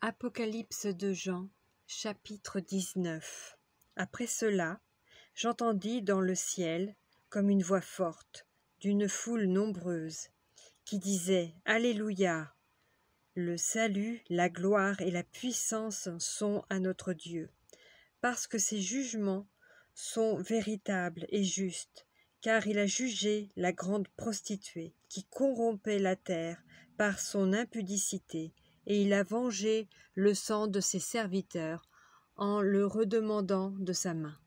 Apocalypse de Jean, chapitre 19. Après cela, j'entendis dans le ciel, comme une voix forte, d'une foule nombreuse, qui disait « Alléluia ! Le salut, la gloire et la puissance sont à notre Dieu, parce que ses jugements sont véritables et justes, car il a jugé la grande prostituée qui corrompait la terre par son impudicité, et il a vengé le sang de ses serviteurs en le redemandant de sa main.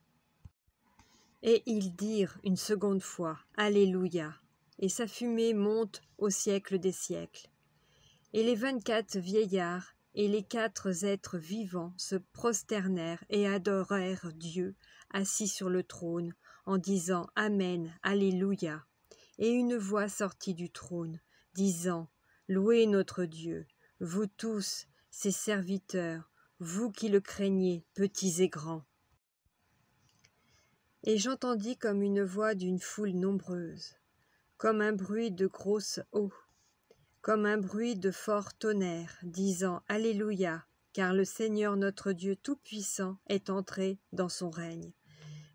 Et ils dirent une seconde fois « Alléluia !» et sa fumée monte au siècle des siècles. Et les 24 vieillards et les 4 êtres vivants se prosternèrent et adorèrent Dieu assis sur le trône, en disant « Amen, Alléluia !» Et une voix sortit du trône, disant « Louez notre Dieu, vous tous, ses serviteurs, vous qui le craignez, petits et grands. » Et j'entendis comme une voix d'une foule nombreuse, comme un bruit de grosse eau, comme un bruit de fort tonnerre, disant « Alléluia ! Car le Seigneur notre Dieu Tout-Puissant est entré dans son règne.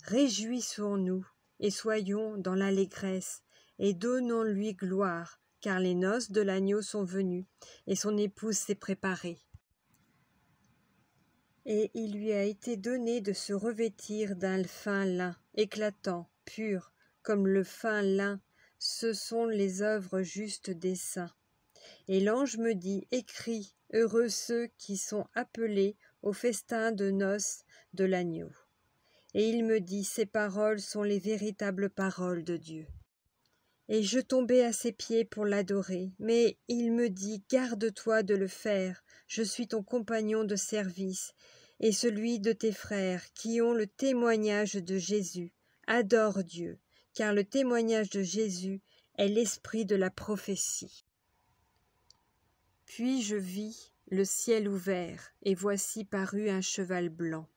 Réjouissons-nous et soyons dans l'allégresse, et donnons-lui gloire, car les noces de l'agneau sont venues, et son épouse s'est préparée. » Et il lui a été donné de se revêtir d'un fin lin, éclatant, pur, comme le fin lin, ce sont les œuvres justes des saints. Et l'ange me dit, écris, heureux ceux qui sont appelés au festin de noces de l'agneau. Et il me dit, ces paroles sont les véritables paroles de Dieu. Et je tombai à ses pieds pour l'adorer, mais il me dit, garde-toi de le faire, je suis ton compagnon de service, et celui de tes frères, qui ont le témoignage de Jésus. Adore Dieu, car le témoignage de Jésus est l'esprit de la prophétie. Puis je vis le ciel ouvert, et voici parut un cheval blanc.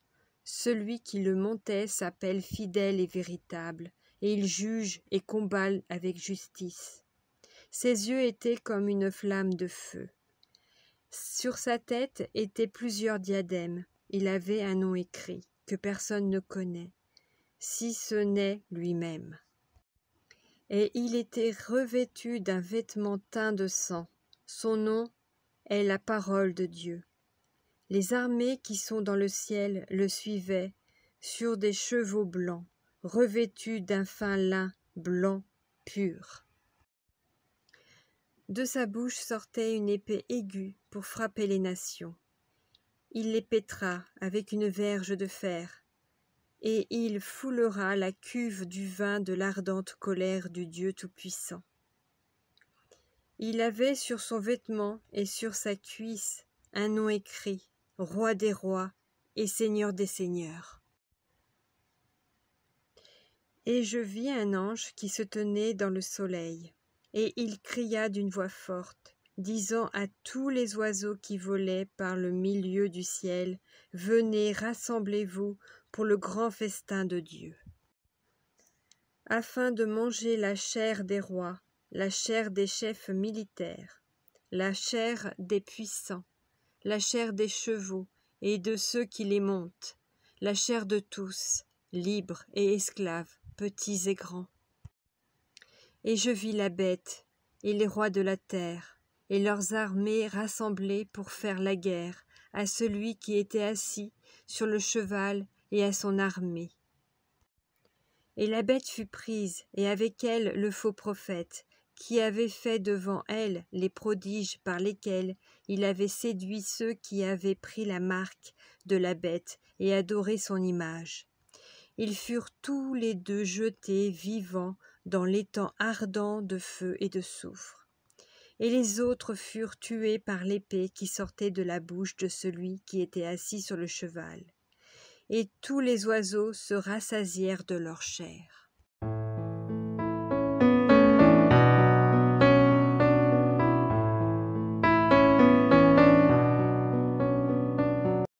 Celui qui le montait s'appelle fidèle et véritable, et il juge et combat avec justice. Ses yeux étaient comme une flamme de feu. Sur sa tête étaient plusieurs diadèmes. Il avait un nom écrit, que personne ne connaît, si ce n'est lui-même. Et il était revêtu d'un vêtement teint de sang. Son nom est la parole de Dieu. Les armées qui sont dans le ciel le suivaient sur des chevaux blancs, revêtus d'un fin lin blanc pur. De sa bouche sortait une épée aiguë pour frapper les nations. Il les pétra avec une verge de fer, et il foulera la cuve du vin de l'ardente colère du Dieu Tout-Puissant. Il avait sur son vêtement et sur sa cuisse un nom écrit, Roi des rois et Seigneur des seigneurs. Et je vis un ange qui se tenait dans le soleil, et il cria d'une voix forte, disant à tous les oiseaux qui volaient par le milieu du ciel, « Venez, rassemblez-vous pour le grand festin de Dieu, afin de manger la chair des rois, la chair des chefs militaires, la chair des puissants, la chair des chevaux et de ceux qui les montent, la chair de tous, libres et esclaves, petits et grands. » Et je vis la bête et les rois de la terre et leurs armées rassemblées pour faire la guerre à celui qui était assis sur le cheval et à son armée. Et la bête fut prise, et avec elle le faux prophète, qui avait fait devant elle les prodiges par lesquels il avait séduit ceux qui avaient pris la marque de la bête et adoré son image. Ils furent tous les deux jetés vivants dans l'étang ardent de feu et de soufre. Et les autres furent tués par l'épée qui sortait de la bouche de celui qui était assis sur le cheval. Et tous les oiseaux se rassasièrent de leur chair.